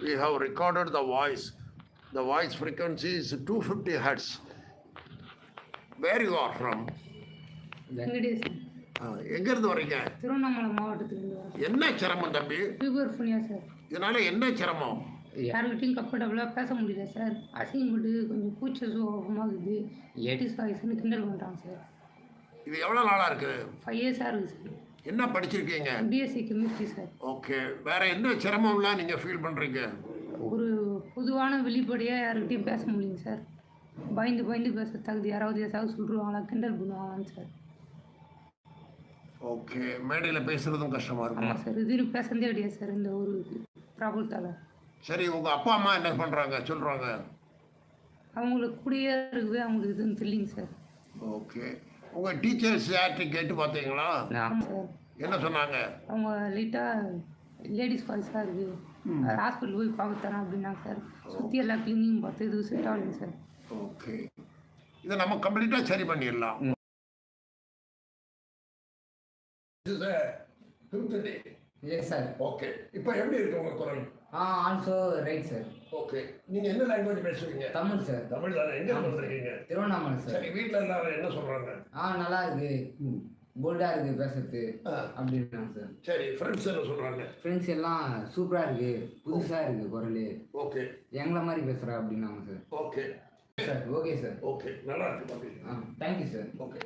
We have recorded the voice. The voice frequency is 250 hertz. Where you are from? Venkatesan எங்கேருந்து வரீங்க? திருவண்ணாமலை மாவட்டத்திலிருந்து வரோம். என்ன சிரமம் தம்பி? ஃபீவர்ஃபுனியா சார். இதனால என்ன சிரமம்? யார்கிட்டையும் கம்ஃபர்டபுளாக பேச முடியல சார். அசிங்கப்பட்டு கொஞ்சம் கூச்ச சுகமாகுது. லேடிஸ் வாய்ஸ்னு கிண்டல் பண்ணுறாங்க சார். இது எவ்வளோ நாளாக இருக்குது? 5 இயர்ஸாக இருக்குது சார். என்ன படிச்சிருக்கீங்க? BSc chemistry sir. ஓகே. வேறு என்ன சிரமம்லாம் நீங்கள் ஃபீல் பண்ணுறீங்க? ஒரு பொதுவான வெளிப்படையாக யார்கிட்டையும் பேச முடியுங்க சார். பயந்து பயந்து பேச தகுதி யாராவது ஏதாவது சொல்லிடுவாங்களா, கிண்டல் பண்ணுவாங்களான்னு சார். ஓகே. மேடையில் பேசுகிறதும் கஷ்டமாக இருக்கும். ஆமாம் சார். இது பேசுறதே கிடையாது சார் இந்த ஒரு ப்ராப்ளத்தால். சரி, உங்கள் அப்பா அம்மா என்ன பண்ணுறாங்க சொல்கிறாங்க? அவங்களுக்கு கூடயே இருக்குது, அவங்களுக்கு இதுன்னு தெரியலிங்க சார். ஓகே. உங்கள் டீச்சர்ஸ் யார்கிட்ட கேட்டு பார்த்தீங்களா? ஆமாம் சார். என்ன சொன்னாங்க? அவங்க லைட்டாக லேடிஸ் வாய்ஸாக இருக்குது, ஹாஸ்பிட்டல் போய் பார்க்க தரேன் அப்படின்னாங்க சார். சுற்றி எல்லா கிளீனிங் பார்த்து இது செட் ஆகலைங்க சார். ஓகே. இதை நம்ம கம்ப்ளீட்டாக சரி பண்ணிடலாம். Yes sir. ஓகே. இப்போ எப்படி இருக்கு உங்கள் குரல்? Also right sir. ஓகே. நீங்கள் என்ன லாங்குவேஜ் பேசுவீங்க? தமிழ் சார். தமிழ் தானே? எங்கே வந்துருக்கீங்க? திருவண்ணாமலை சார். சரி, வீட்டில் எல்லாரும் என்ன சொல்கிறாங்க? நல்லா இருக்கு, போல்டாக இருக்குது பேசுறது அப்படின்னாங்க சார். சரி, ஃப்ரெண்ட்ஸ் என்ன சொல்கிறாங்க? ஃப்ரெண்ட்ஸ் எல்லாம் சூப்பராக இருக்குது, புதுசாக இருக்குது குரல், ஓகே, எங்களை மாதிரி பேசுகிறா அப்படின்னாங்க sir. Okay sir. Okay sir. Okay, நல்லா இருக்கு. Thank you sir. ஓகே.